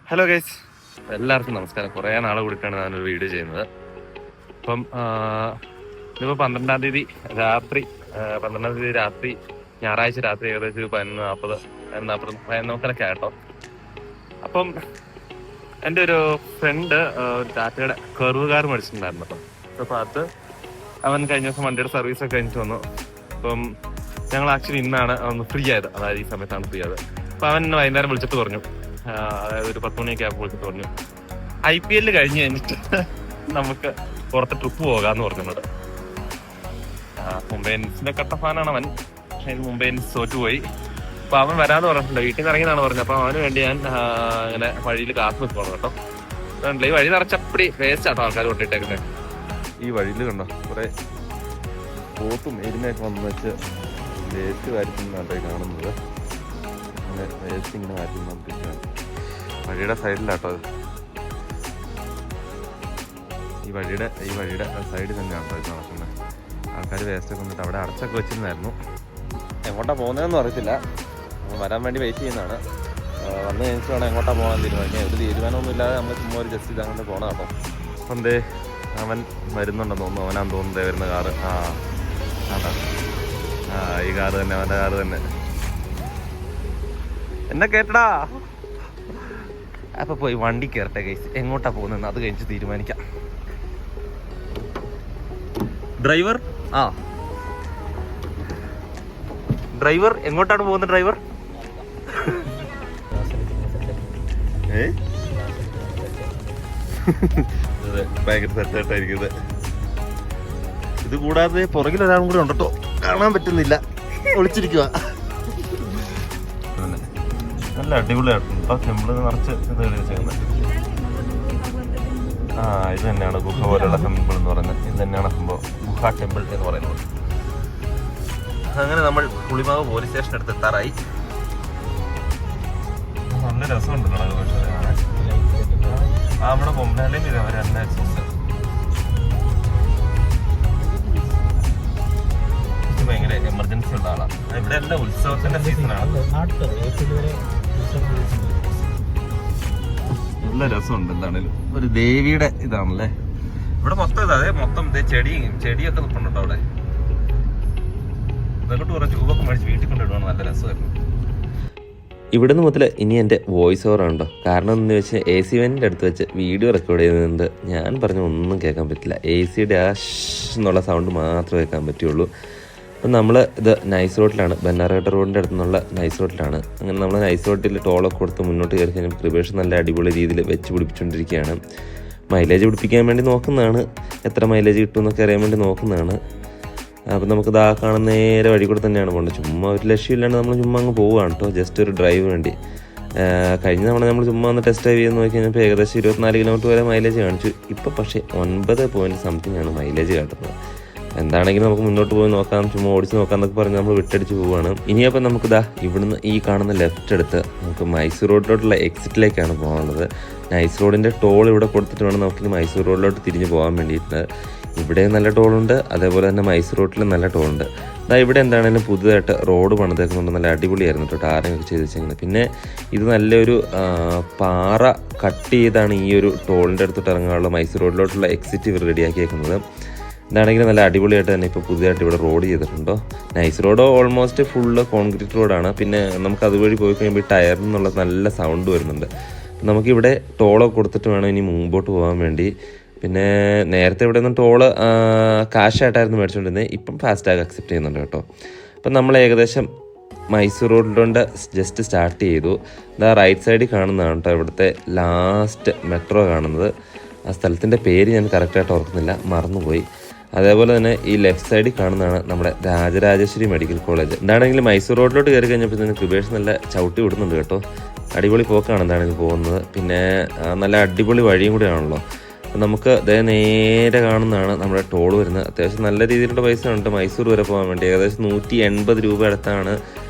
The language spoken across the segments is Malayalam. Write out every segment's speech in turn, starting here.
ഹലോ ഗൈസ്, എല്ലാവർക്കും നമസ്കാരം. കുറേ നാളെ കൂടിയിട്ടാണ് ഞാനൊരു വീഡിയോ ചെയ്യുന്നത്. ഇപ്പം ഇതിപ്പോൾ 12-ാം തീയതി രാത്രി ഞായറാഴ്ച രാത്രി ഏകദേശം 11:40 ആയിട്ടോ. അപ്പം എൻ്റെ ഒരു ഫ്രണ്ട് ടാറ്റയുടെ കർവ് കാർ മേടിച്ചിട്ടുണ്ടായിരുന്നു കേട്ടോ. അപ്പോൾ അത് അവൻ കഴിഞ്ഞ ദിവസം വണ്ടിയുടെ സർവീസൊക്കെ കഴിഞ്ഞിട്ട് വന്നു. അപ്പം ഞങ്ങൾ ആക്ച്വലി ഇന്നാണ് ഒന്ന് ഫ്രീ ആയത്, അതായത് ഈ സമയത്താണ് ഫ്രീ ആയത്. അപ്പോൾ അവൻ വൈകുന്നേരം വിളിച്ചിട്ട് പറഞ്ഞു, അതായത് ഒരു 10 മണിയൊക്കെ ആകുമ്പോൾ വിളിച്ചിട്ട് പറഞ്ഞു, IPL കഴിഞ്ഞ് കഴിഞ്ഞിട്ട് നമുക്ക് പുറത്ത് ട്രിപ്പ് പോകാമെന്ന് പറഞ്ഞിട്ടുണ്ട്. മുംബൈ ഇന്ത്യൻസിന്റെ കട്ട ഫാനാണ് അവൻ. മുംബൈ ഇന്ത്യൻസ് തോറ്റുപോയി. അപ്പൊ അവൻ വരാന്ന് പറഞ്ഞിട്ടുണ്ട്, വീട്ടിൽ നിന്ന് ഇറങ്ങിയെന്നാണ് പറഞ്ഞത്. അപ്പൊ അവന് വേണ്ടി ഞാൻ ഇങ്ങനെ വഴിയിൽ കാത്തു നിൽക്കണം കേട്ടോ. ഈ വഴി നിറച്ചപ്പടി വേസ്റ്റ് ആട്ടോ ആൾക്കാർ കൊണ്ടിട്ടേക്കുന്നത്. ഈ വഴിയിൽ കണ്ടോ കുറെ പോത്തും എരുമയൊക്കെ വന്ന് വെച്ച് വേസ്റ്റ് വാരിക്കുന്നതായിട്ടാണ് കാണുന്നത്. അങ്ങനെ വേസ്റ്റ് ഇങ്ങനെ വാരിക്കുന്നതാണ് വഴിയുടെ സൈഡിലാട്ടോ അത്. ഈ വഴിയുടെ സൈഡിൽ തന്നെയാണോ ഇത് നടക്കുന്നത്. ആൾക്കാർ വേസ്റ്റൊക്കെ വന്നിട്ട് അവിടെ അടച്ചൊക്കെ വെച്ചിരുന്നായിരുന്നു. എങ്ങോട്ടാണ് പോകുന്നതെന്ന് അറിയത്തില്ല. വരാൻ വേണ്ടി വെയിറ്റ് ചെയ്യുന്നതാണ്. വന്നു കഴിഞ്ഞിട്ട് വേണം എങ്ങോട്ടാണ് പോകാൻ തീരുമാനിക്കാൻ. ഒരു തീരുമാനമൊന്നും ഇല്ലാതെ നമ്മൾ ചുമ്മാ ഒരു ജസ്റ്റ് ഇതങ്ങോട്ട് പോകണം കേട്ടോ. അപ്പം എന്തേ അവൻ വരുന്നുണ്ടെന്ന് തോന്നുന്നു. അവനാന്ന് തോന്നുന്നതേ വരുന്ന കാറ്. അതാണ് ഈ കാറ് തന്നെ, അവൻ്റെ കാറ് തന്നെ. എന്നെ കേട്ടടാ. അപ്പൊ പോയി വണ്ടി കയറട്ടെ ഗൈസ്, എങ്ങോട്ടാ പോകുന്നതെന്ന് അത് കഴിഞ്ഞിട്ട് തീരുമാനിക്കാം. ഡ്രൈവർ ഡ്രൈവർ എങ്ങോട്ടാണ് പോകുന്നത്? ഡ്രൈവർ ഭയങ്കര സെറ്റായിട്ടായിരിക്കുന്നത്. ഇത് കൂടാതെ പുറകിൽ ഒരാളും കൂടെ ഉണ്ടോ, കാണാൻ പറ്റുന്നില്ല, ഒളിച്ചിരിക്കുക. നല്ല അടിപൊളിയായിട്ടുണ്ട്. ടെമ്പിൾ നിറച്ച് ഇത് വെച്ചേക്കുന്നത്. ഇത് തന്നെയാണ് ഗുഹ പോലെയുള്ള ടെമ്പിൾ എന്ന് പറയുന്നത്. ഇത് തന്നെയാണ് സംഭവം, ഗുഹ ടെമ്പിൾ എന്ന് പറയുന്നത്. അങ്ങനെ നമ്മൾ പുളിമാവ് പോലീസ് സ്റ്റേഷൻ അടുത്ത് എത്താറായി. നല്ല രസമുണ്ടല്ലോ നമ്മുടെ കൊമ്പനാലയും ഇത് അവർ തന്നെ ഭയങ്കര എമർജൻസി ഉള്ള ആളാണ്. ഇവിടെ എല്ലാം ഉത്സവത്തിന്റെ സീസണാണ്. നല്ല രസമുണ്ട്. എന്താണേലും ഒരു ദേവിയുടെ ഇതാണല്ലേ ഇവിടെ മൊത്തം. മൊത്തം ചെടിയൊക്കെ നിൽക്കുന്നുണ്ടോ അവിടെ. ഇതൊക്കെ കുറെ ട്യൂബൊക്കെ മേടിച്ച് വീട്ടിൽ കൊണ്ടിടുവാണ്. നല്ല രസമായിരുന്നു. ഇവിടുന്ന് മുതൽ ഇനി എൻ്റെ വോയിസ് ഓവർ ഉണ്ടോ. കാരണം എന്ന് വെച്ചാൽ AC വെൻ്റിൻ്റെ അടുത്ത് വെച്ച് വീഡിയോ റെക്കോർഡ് ചെയ്യുന്നുണ്ട്. ഞാൻ പറഞ്ഞ ഒന്നും കേൾക്കാൻ പറ്റില്ല. AC-യുടെ എന്നുള്ള സൗണ്ട് മാത്രമേ കേൾക്കാൻ പറ്റുള്ളൂ. അപ്പം നമ്മൾ ഇത് നൈസ് റോഡിലാണ്, ബന്നാർഘട്ട റോഡിൻ്റെ അടുത്ത് നിന്നുള്ള നൈസ് റോഡിലാണ്. അങ്ങനെ നമ്മൾ നൈസ് റോഡിൽ ടോളൊക്കെ കൊടുത്ത് മുന്നോട്ട് കയറി കഴിഞ്ഞാൽ പ്രിപ്പറേഷൻ നല്ല അടിപൊളി രീതിയിൽ വെച്ച് പിടിപ്പിച്ചുകൊണ്ടിരിക്കുകയാണ്. മൈലേജ് പിടിപ്പിക്കാൻ വേണ്ടി നോക്കുന്നതാണ്. എത്ര മൈലേജ് കിട്ടുമെന്നൊക്കെ അറിയാൻ വേണ്ടി നോക്കുന്നതാണ്. അപ്പം നമുക്കിത് കാണുന്ന നേരെ വഴി കൂടെ തന്നെയാണ് പോകേണ്ടത്. ചുമ്മാ ഒരു ലക്ഷ്യമില്ലാണ്ട് നമ്മൾ ചുമ്മാ അങ്ങ് പോവുകയാണ് കേട്ടോ, ജസ്റ്റ് ഒരു ഡ്രൈവ് വേണ്ടി. കഴിഞ്ഞ തവണ നമ്മൾ ചുമ്മാ ഒന്ന് ടെസ്റ്റ് ഡ്രൈവ് ചെയ്ത് നോക്കി കഴിഞ്ഞപ്പോൾ ഏകദേശം 24 കിലോമീറ്റർ വരെ മൈലേജ് കാണിച്ചു. ഇപ്പം പക്ഷേ 9.something ആണ് മൈലേജ് കാട്ടുന്നത്. എന്താണെങ്കിലും നമുക്ക് മുന്നോട്ട് പോയി നോക്കാം, ചുമ്മാ ഓടിച്ച് നോക്കാം എന്നൊക്കെ പറഞ്ഞ് നമ്മൾ വിട്ടടിച്ച് പോവുകയാണ്. ഇനിയപ്പം നമുക്കിതാ ഇവിടുന്ന് ഈ കാണുന്ന ലെഫ്റ്റ് എടുത്ത് നമുക്ക് മൈസൂർ റോഡിലോട്ടുള്ള എക്സിറ്റിലേക്കാണ് പോകാനുള്ളത്. നൈസ് റോഡിൻ്റെ ടോൾ ഇവിടെ കൊടുത്തിട്ട് വേണം നമുക്കിനി മൈസൂർ റോഡിലോട്ട് തിരിഞ്ഞ് പോകാൻ വേണ്ടിയിട്ട്. ഇവിടെ നല്ല ടോളുണ്ട്, അതേപോലെ തന്നെ മൈസൂർ റോഡിലും നല്ല ടോളുണ്ട്. ഇവിടെ എന്താണെങ്കിലും പുതുതായിട്ട് റോഡ് പണിതേക്കുന്നുണ്ട്. നല്ല അടിപൊളിയായിരുന്നു കേട്ടോ, ടാറിങ്ങൊക്കെ ചെയ്ത് വെച്ചേക്കുന്നത്. പിന്നെ ഇത് നല്ലൊരു പാറ കട്ട് ചെയ്താണ് ഈ ഒരു ടോളിൻ്റെ അടുത്തോട്ട് ഇറങ്ങാനുള്ള മൈസൂർ റോഡിലോട്ടുള്ള എക്സിറ്റ് ഇവർ റെഡിയാക്കിയേക്കുന്നത്. ഇതാണെങ്കിലും നല്ല അടിപൊളിയായിട്ട് തന്നെ ഇപ്പോൾ പുതിയതായിട്ട് ഇവിടെ റോഡ് ചെയ്തിട്ടുണ്ടോ. Nice road almost full concrete റോഡാണ്. പിന്നെ നമുക്ക് അതുവഴി പോയി കഴിയുമ്പോൾ ടയറിൽ നിന്നുള്ള നല്ല സൗണ്ട് വരുന്നുണ്ട്. നമുക്കിവിടെ ടോളൊക്കെ കൊടുത്തിട്ട് വേണം ഇനി മുമ്പോട്ട് പോകാൻ വേണ്ടി. പിന്നെ നേരത്തെ ഇവിടെ നിന്ന് ടോള് കാശായിട്ടായിരുന്നു മേടിച്ചുകൊണ്ടിരുന്നത്, ഇപ്പം ഫാസ്റ്റാഗ് അക്സെപ്റ്റ് ചെയ്യുന്നുണ്ട് കേട്ടോ. അപ്പം നമ്മൾ ഏകദേശം മൈസൂർ റോഡിലോട്ട് ജസ്റ്റ് സ്റ്റാർട്ട് ചെയ്തു. റൈറ്റ് സൈഡിൽ കാണുന്നതാണ് കേട്ടോ ഇവിടുത്തെ ലാസ്റ്റ് മെട്രോ കാണുന്നത്. ആ സ്ഥലത്തിൻ്റെ പേര് ഞാൻ കറക്റ്റായിട്ട് ഓർക്കുന്നില്ല, മറന്നുപോയി. അതേപോലെ തന്നെ ഈ ലെഫ്റ്റ് സൈഡിൽ കാണുന്നതാണ് നമ്മുടെ രാജരാജേശ്വരി മെഡിക്കൽ കോളേജ്. എന്താണെങ്കിലും മൈസൂർ റോഡിലോട്ട് കയറി കഴിഞ്ഞപ്പോഴത്തേന് കൃപേഷ് നല്ല ചവിട്ടി വിടുന്നുണ്ട് കേട്ടോ. അടിപൊളി പോക്കാണ് എന്താണെങ്കിലും പോകുന്നത്. പിന്നെ നല്ല അടിപൊളി വഴിയും കൂടെയാണല്ലോ. നമുക്ക് നേരെ കാണുന്നതാണ് നമ്മുടെ ടോൾ വരുന്നത്. അത്യാവശ്യം നല്ല രീതിയിലുള്ള പൈസ ഉണ്ട് മൈസൂർ വരെ പോകാൻ വേണ്ടി. ഏകദേശം 180 രൂപ അടുത്താണ്.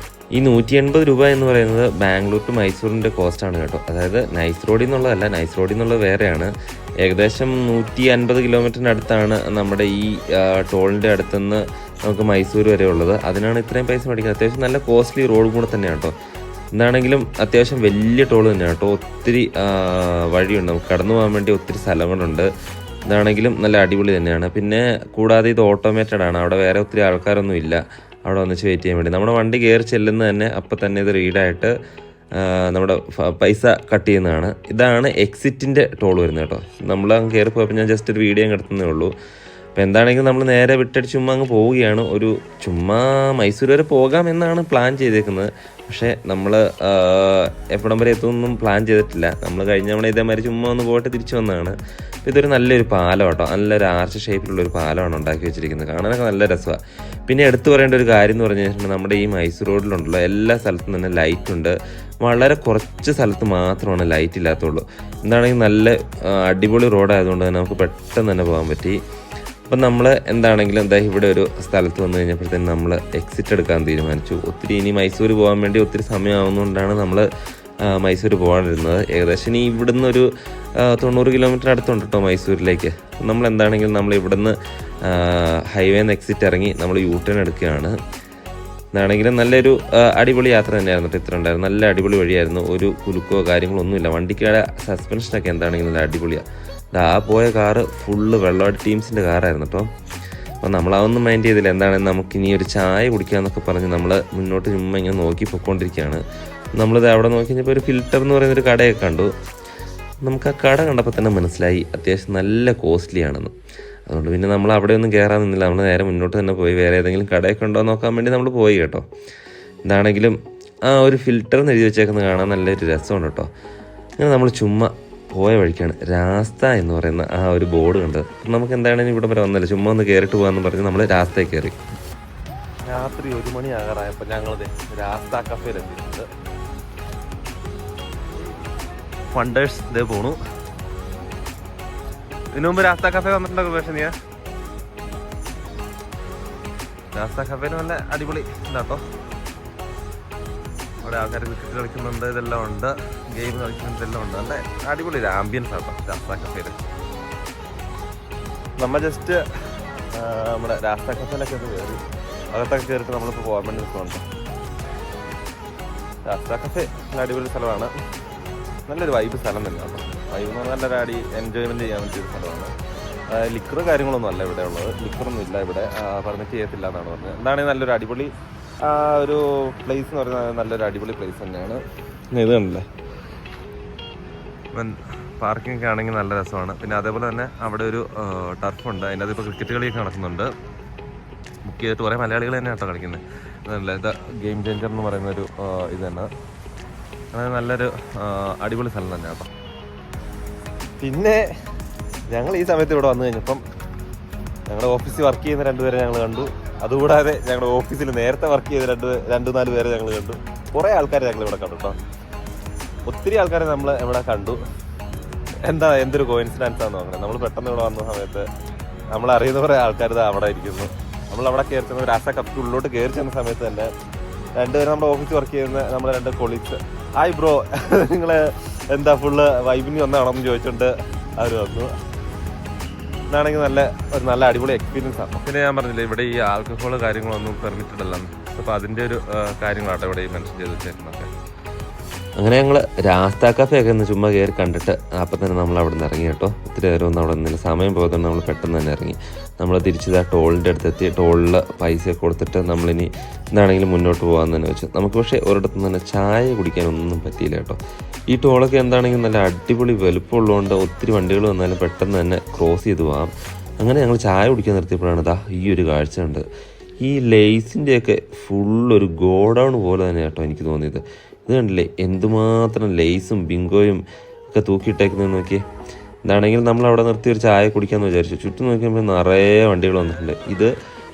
ഈ 180 രൂപ എന്ന് പറയുന്നത് ബാംഗ്ലൂർ ടു മൈസൂരിൻ്റെ കോസ്റ്റാണ് കേട്ടോ. അതായത് നൈസ് റോഡിൽ നിന്നുള്ളതല്ല, നൈസ് റോഡിൽ നിന്നുള്ളത് വേറെയാണ്. ഏകദേശം 150 കിലോമീറ്ററിൻ്റെ അടുത്താണ് നമ്മുടെ ഈ ടോളിൻ്റെ അടുത്തുനിന്ന് നമുക്ക് മൈസൂർ വരെ ഉള്ളത്. അതിനാണ് ഇത്രയും പൈസ മേടിക്കുന്നത്. അത്യാവശ്യം നല്ല കോസ്റ്റ്ലി റോഡും കൂടെ തന്നെയാണ് കേട്ടോ. എന്താണെങ്കിലും അത്യാവശ്യം വലിയ ടോൾ തന്നെയാണ് കേട്ടോ. ഒത്തിരി വഴിയുണ്ട്, നമുക്ക് കടന്നു പോകാൻ വേണ്ടി ഒത്തിരി സ്ഥലങ്ങളുണ്ട്. ഇതാണെങ്കിലും നല്ല അടിപൊളി തന്നെയാണ്. പിന്നെ കൂടാതെ ഇത് ഓട്ടോമേറ്റഡ് ആണ്, അവിടെ വേറെ ഒത്തിരി ആൾക്കാരൊന്നും ഇല്ല അവിടെ വന്നിച്ച് വെയിറ്റ് ചെയ്യാൻ വേണ്ടി. നമ്മുടെ വണ്ടി കയറി ചെല്ലുന്നത് തന്നെ അപ്പം തന്നെ ഇത് റീഡായിട്ട് നമ്മുടെ പൈസ കട്ട് ചെയ്യുന്നതാണ്. ഇതാണ് എക്സിറ്റിൻ്റെ ടോൾ വരുന്നത് കേട്ടോ. നമ്മൾ അങ്ങ് കയറി പോയപ്പോൾ ഞാൻ ജസ്റ്റ് ഒരു വീഡിയോ അങ്ങ് എടുത്തതേ ഉള്ളൂ. അപ്പോൾ എന്താണെങ്കിലും നമ്മൾ നേരെ വിട്ടടിച്ച് ചുമ്മാ അങ്ങ് പോവുകയാണ്. ഒരു ചുമ്മാ മൈസൂർ വരെ പോകാമെന്നാണ് പ്ലാൻ ചെയ്തേക്കുന്നത്. പക്ഷേ നമ്മൾ എവിടം വരെ എത്തുമെന്നും പ്ലാൻ ചെയ്തിട്ടില്ല. നമ്മൾ കഴിഞ്ഞ തവണ ഇതേമാതിരി ചുമ്മാ ഒന്ന് പോയിട്ട് തിരിച്ചു വന്നതാണ്. അപ്പോൾ ഇതൊരു നല്ലൊരു പാലം കേട്ടോ, നല്ലൊരു ആർച്ച് ഷേപ്പിലുള്ളൊരു പാലമാണ് ഉണ്ടാക്കി വെച്ചിരിക്കുന്നത്. കാണാനൊക്കെ നല്ല രസമാണ്. പിന്നെ എടുത്തു പറയേണ്ട ഒരു കാര്യം എന്ന് പറഞ്ഞു കഴിഞ്ഞാൽ നമ്മുടെ ഈ മൈസൂർ റോഡിലുണ്ടല്ലോ എല്ലാ സ്ഥലത്തും തന്നെ ലൈറ്റ് ഉണ്ട്. വളരെ കുറച്ച് സ്ഥലത്ത് മാത്രമാണ് ലൈറ്റ് ഇല്ലാത്തുള്ളൂ. എന്താണെങ്കിൽ നല്ല അടിപൊളി റോഡായതുകൊണ്ട് തന്നെ നമുക്ക് പെട്ടെന്ന് തന്നെ പോകാൻ പറ്റി. അപ്പം നമ്മൾ എന്താണെങ്കിലും ഇവിടെ ഒരു സ്ഥലത്ത് വന്നു കഴിഞ്ഞപ്പോഴത്തേനും നമ്മൾ എക്സിറ്റ് എടുക്കാൻ തീരുമാനിച്ചു. ഒത്തിരി ഇനി മൈസൂർ പോകാൻ വേണ്ടി ഒത്തിരി സമയമാവുന്നതുകൊണ്ടാണ് നമ്മൾ മൈസൂർ പോകാനിരുന്നത്. ഏകദേശം ഇനി ഇവിടുന്ന് ഒരു 90 കിലോമീറ്റർ അടുത്തുണ്ട് കേട്ടോ മൈസൂരിലേക്ക്. നമ്മൾ എന്താണെങ്കിലും നമ്മൾ ഇവിടുന്ന് ഹൈവേന്ന് എക്സിറ്റ് ഇറങ്ങി നമ്മൾ യൂ ടേൺ എടുക്കുകയാണ്. എന്താണെങ്കിലും നല്ലൊരു അടിപൊളി യാത്ര തന്നെയായിരുന്നു കേട്ടോ. ഇത്ര ഉണ്ടായിരുന്നു, നല്ല അടിപൊളി വഴിയായിരുന്നു. ഒരു കുലുക്കോ കാര്യങ്ങളോ ഒന്നുമില്ല. വണ്ടിക്ക് സസ്പെൻഷനൊക്കെ എന്താണെങ്കിലും നല്ല അടിപൊളിയാണ്. ആ പോയ കാറ് ഫുള്ള് വെള്ളവാടി ടീംസിൻ്റെ കാറായിരുന്നു കേട്ടോ. അപ്പോൾ നമ്മളതൊന്നും മൈൻഡ് ചെയ്തില്ല. എന്താണെന്ന് നമുക്കിനി ഒരു ചായ കുടിക്കാമെന്നൊക്കെ പറഞ്ഞ് നമ്മൾ മുന്നോട്ട് ചുമ്മാ ഇങ്ങനെ നോക്കി പൊയ്ക്കൊണ്ടിരിക്കുകയാണ്. നമ്മളിത് അവിടെ നോക്കി കഴിഞ്ഞപ്പോൾ ഒരു ഫിൽറ്റർ എന്ന് പറയുന്നൊരു കടയൊക്കെ കണ്ടു. നമുക്ക് ആ കട കണ്ടപ്പോൾ തന്നെ മനസ്സിലായി അത്യാവശ്യം നല്ല കോസ്റ്റ്ലി ആണെന്ന്. അതുകൊണ്ട് പിന്നെ നമ്മൾ അവിടെ ഒന്നും കയറാൻ നിന്നില്ല. നമ്മൾ നേരെ മുന്നോട്ട് തന്നെ പോയി വേറെ ഏതെങ്കിലും കടയൊക്കെ ഉണ്ടോ എന്ന് നോക്കാൻ വേണ്ടി നമ്മൾ പോയി കേട്ടോ. എന്താണെങ്കിലും ആ ഒരു ഫിൽറ്റർ എന്ന് എഴുതി വെച്ചേക്കുന്നത് കാണാൻ നല്ലൊരു രസമുണ്ട് കേട്ടോ. അങ്ങനെ നമ്മൾ ചുമ്മാ പോയ വഴിക്കാണ് രാസ്ത എന്ന് പറയുന്ന ആ ഒരു ബോർഡ് കണ്ടത്. നമുക്ക് എന്താണെങ്കിലും ഇവിടെ വരെ വന്നല്ലോ, ചുമ്മാ ഒന്ന് കയറിയിട്ട് പോകാമെന്ന് പറഞ്ഞ് നമ്മൾ രാസ്തയിൽ കയറി. രാത്രി 1 മണി ആകാറായപ്പോൾ ഞങ്ങളത് രാസ്ത കഫേയിലെത്തിയിട്ടുണ്ട്. വണ്ടേഴ്സ് ഇതേ പോണു. ഇതിനു മുമ്പ് രാസ്ത കഫേ വന്നിട്ടുണ്ടോ? പക്ഷേ നീ രാസ്ത കഫേന് നല്ല അടിപൊളി ഇതാട്ടോ. അവിടെ ആൾക്കാർ ക്രിക്കറ്റ് കളിക്കുന്നുണ്ട്, ഇതെല്ലാം ഉണ്ട്, ഗെയിം കളിക്കുന്നുണ്ട്, ഇതെല്ലാം ഉണ്ട്. നല്ല അടിപൊളി ഒരു ആംബിയൻസ് ആട്ടോ രാസ്ത കഫേയിൽ. നമ്മൾ ജസ്റ്റ് നമ്മുടെ രാസ്ത കഫേയിലൊക്കെ ഒന്ന് കയറി അകത്തൊക്കെ കയറിയിട്ട് നമ്മളിപ്പോൾ പോകാൻ വേണ്ടി നിൽക്കുന്നുണ്ട്. രാസ്ത കഫേ നല്ല അടിപൊളി സ്ഥലമാണ്, നല്ലൊരു വൈബ് സ്ഥലം തന്നെ കേട്ടോ. വൈബ് എന്ന് പറഞ്ഞാൽ നല്ലൊരു എൻജോയ്മെൻറ്റ് ചെയ്യാൻ പറ്റിയൊരു സ്ഥലമാണ്. ലിക്കർ കാര്യങ്ങളൊന്നും അല്ല ഇവിടെ ഉള്ളത്, ലിക്കറൊന്നും ഇല്ല ഇവിടെ, പെർമിറ്റ് ചെയ്യത്തില്ല എന്നാണ് പറഞ്ഞത്. എന്താണെങ്കിൽ നല്ലൊരു അടിപൊളി ഒരു പ്ലേസ് എന്ന് പറയുന്നത് നല്ലൊരു അടിപൊളി പ്ലേസ് തന്നെയാണ്. ഇത് കണ്ടില്ലേ, പാർക്കിംഗ് ഒക്കെ ആണെങ്കിൽ നല്ല രസമാണ്. പിന്നെ അതേപോലെ തന്നെ അവിടെ ഒരു ടർഫുണ്ട്, അതിൻ്റെ അത് ഇപ്പോൾ ക്രിക്കറ്റ് കളിയൊക്കെ നടക്കുന്നുണ്ട്. ബുക്ക് ചെയ്തിട്ട് കുറേ മലയാളികൾ തന്നെ കേട്ടോ കളിക്കുന്നത്. അതല്ല ഇത് ഗെയിം ചേഞ്ചർ എന്ന് പറയുന്നൊരു ഇത് തന്നെ, അത് നല്ലൊരു അടിപൊളി സ്ഥലം തന്നെ കേട്ടോ. പിന്നെ ഞങ്ങൾ ഈ സമയത്ത് ഇവിടെ വന്നു കഴിഞ്ഞപ്പം ഞങ്ങളുടെ ഓഫീസിൽ വർക്ക് ചെയ്യുന്ന 2 പേരെ ഞങ്ങൾ കണ്ടു. അതുകൂടാതെ ഞങ്ങളുടെ ഓഫീസിൽ നേരത്തെ വർക്ക് ചെയ്ത 2-4 പേരെ ഞങ്ങൾ കണ്ടു. കുറേ ആൾക്കാരെ ഞങ്ങൾ ഇവിടെ കണ്ടു കേട്ടോ. ഒത്തിരി ആൾക്കാരെ നമ്മൾ ഇവിടെ കണ്ടു. എന്തൊരു കോയിൻസിഡൻസ് ആണെന്ന് നോക്കണം. നമ്മൾ പെട്ടെന്ന് ഇവിടെ വന്ന സമയത്ത് നമ്മൾ അറിയുന്ന കുറേ ആൾക്കാർ അവിടെ ഇരിക്കുന്നു. നമ്മളവിടെ കയറി ചെന്ന രാസ കപ്പിക്ക് ഉള്ളിലോട്ട് കയറി ചെന്ന സമയത്ത് തന്നെ 2 പേര് നമ്മുടെ ഓഫീസിൽ വർക്ക് ചെയ്യുന്ന നമ്മുടെ 2 കൊളീഗ്സ്, ഹായ് ബ്രോ, നിങ്ങൾ എന്താ ഫുള്ള് വൈബിന് വന്നാണെന്ന് ചോദിച്ചുകൊണ്ട് അവർ വന്നു. ഇതാണെങ്കിൽ നല്ല അടിപൊളി എക്സ്പീരിയൻസ് ആണ്. പിന്നെ ഞാൻ പറഞ്ഞില്ലേ ഇവിടെ ഈ ആൽക്കഹോൾ കാര്യങ്ങളൊന്നും പെർമിറ്റഡ് അല്ല. അപ്പോൾ അതിൻ്റെ ഒരു കാര്യങ്ങളാട്ടോ ഇവിടെ ഈ മെൻഷൻ ചെയ്ത് വെച്ചേക്കുന്നതൊക്കെ. അങ്ങനെ ഞങ്ങൾ രാസ്ത കഫേ ഒക്കെ ഒന്ന് ചുമ്മാ കയറി കണ്ടിട്ട് അപ്പം തന്നെ നമ്മൾ അവിടെ നിന്ന് ഇറങ്ങി കേട്ടോ. ഒത്തിരി നേരം ഒന്നും അവിടെ നിന്നില്ല, സമയം പോയതുകൊണ്ട് നമ്മൾ പെട്ടെന്ന് തന്നെ ഇറങ്ങി. നമ്മൾ തിരിച്ചത് ആ ടോളിൻ്റെ അടുത്തെത്തി. ടോളിൽ പൈസ കൊടുത്തിട്ട് നമ്മളിനി എന്താണെങ്കിലും മുന്നോട്ട് പോകാമെന്ന് തന്നെ വെച്ചു. നമുക്ക് പക്ഷേ ഒരിടത്തും തന്നെ ചായ കുടിക്കാനൊന്നും പറ്റിയില്ല കേട്ടോ. ഈ ടോളൊക്കെ എന്താണെങ്കിലും നല്ല അടിപൊളി വലുപ്പമുള്ളതുകൊണ്ട് ഒത്തിരി വണ്ടികൾ വന്നാലും പെട്ടെന്ന് തന്നെ ക്രോസ് ചെയ്ത് പോകാം. അങ്ങനെ ഞങ്ങൾ ചായ കുടിക്കാൻ നിർത്തിയപ്പോഴാണ് ഇതാ ഈ ഒരു കാഴ്ച ഉണ്ട്. ഈ ലേസിൻ്റെയൊക്കെ ഫുള്ളൊരു ഗോഡൗൺ പോലെ തന്നെ കേട്ടോ എനിക്ക് തോന്നിയത്. ഇത് കണ്ടില്ലേ എന്തുമാത്രം ലേസും ബിങ്കോയും ഒക്കെ തൂക്കിയിട്ടേക്കുന്നതെന്ന് നോക്കിയേ. എന്താണെങ്കിലും നമ്മൾ അവിടെ നിർത്തി ഒരു ചായ കുടിക്കാമെന്ന് വിചാരിച്ചു. ചുറ്റും നോക്കിയപ്പോൾ നിറയെ വണ്ടികൾ വന്നിട്ടുണ്ട്. ഇത്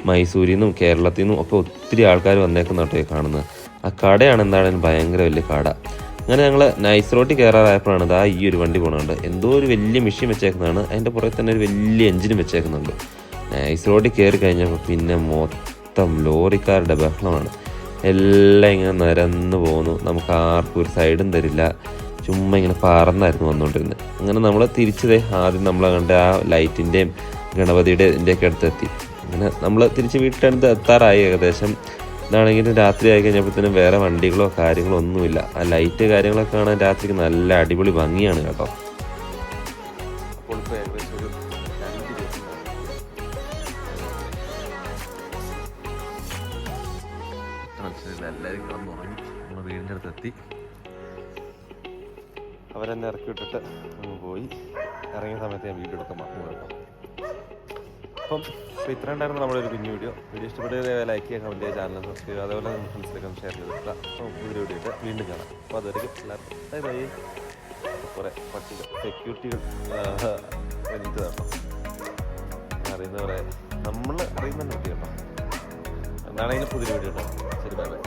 മൈസൂരിൽ നിന്നും കേരളത്തിൽ നിന്നും ഒക്കെ ഒത്തിരി ആൾക്കാർ വന്നേക്കുന്ന കേട്ടോ കാണുന്നത്. ആ കടയാണ് എന്താണെങ്കിലും ഭയങ്കര വലിയ കട. അങ്ങനെ ഞങ്ങൾ നൈസ് റോട്ടിൽ കയറാറായപ്പോഴാണ് ഇതാ ഈ ഒരു വണ്ടി പോകുന്നുണ്ട്. എന്തോ ഒരു വലിയ മെഷീൻ വെച്ചേക്കുന്നതാണ്, അതിൻ്റെ പുറത്ത് തന്നെ ഒരു വലിയ എഞ്ചിനും വെച്ചേക്കുന്നുണ്ട്. നൈസ് റോട്ടിൽ കയറി കഴിഞ്ഞപ്പോൾ പിന്നെ മൊത്തം ലോറിക്കാരുടെ ബഹളമാണ്. എല്ലാം ഇങ്ങനെ നിരന്ന് പോകുന്നു. നമുക്ക് ആർക്കും ഒരു സൈഡും തരില്ല. ചുമ്മാ ഇങ്ങനെ പറന്നായിരുന്നു വന്നുകൊണ്ടിരുന്നത്. അങ്ങനെ നമ്മൾ തിരിച്ചതേ ആദ്യം നമ്മൾ കണ്ട ആ ലൈറ്റിൻ്റെയും ഗണപതിയുടെ ഇതിൻ്റെയൊക്കെ അടുത്തെത്തി. അങ്ങനെ നമ്മൾ തിരിച്ച് വീട്ടിനടുത്ത് എത്താറായി ഏകദേശം. ഇതാണെങ്കിലും രാത്രി ആയി കഴിഞ്ഞപ്പോഴത്തേനും വേറെ വണ്ടികളോ കാര്യങ്ങളോ ഒന്നുമില്ല. ആ ലൈറ്റ് കാര്യങ്ങളൊക്കെ കാണാൻ രാത്രിക്ക് നല്ല അടിപൊളി ഭംഗിയാണ് കേട്ടോ. അപ്പോൾ ഇപ്പോൾ ഏകദേശം ഒരു 2 ദിവസം മനസ്സിലില്ല, എല്ലാവരും കിടന്നുറങ്ങി. നമ്മൾ വീടിൻ്റെ അടുത്തെത്തി. അവരെന്നെ ഇറക്കി വിട്ടിട്ട് അങ്ങ് പോയി. ഇറങ്ങിയ സമയത്ത് ഞാൻ വീഡിയോ എടുക്കാൻ മറന്നു കേട്ടോ. അപ്പോൾ ഇത്ര ഉണ്ടായിരുന്നു നമ്മുടെ ഒരു കുഞ്ഞു വീഡിയോ. ഇഷ്ടപ്പെട്ടത് ലൈക്ക് ചെയ്യുക, കമൻറ്റ് ചെയ്യുക, ചാനൽ സബ്സ്ക്രൈബ് ചെയ്യുക, അതേപോലെ ഫ്രണ്ട്സിലേക്കും ഷെയർ ചെയ്തിട്ട് വീഡിയോ ഇട്ട് വീണ്ടും കാണാം. അപ്പോൾ അതുവരെയും എല്ലാവർക്കും ബൈ ബൈ. കുറേ പട്ടികൾ സെക്യൂരിറ്റികൾ എനിക്ക് കേട്ടോ, അറിയുന്നവരെ നമ്മൾ അറിയുന്ന കുട്ടി കേട്ടോ. എന്താണെങ്കിലും പുതിയ വീഡിയോ കേട്ടോ. ശരി, ബൈ ബൈ.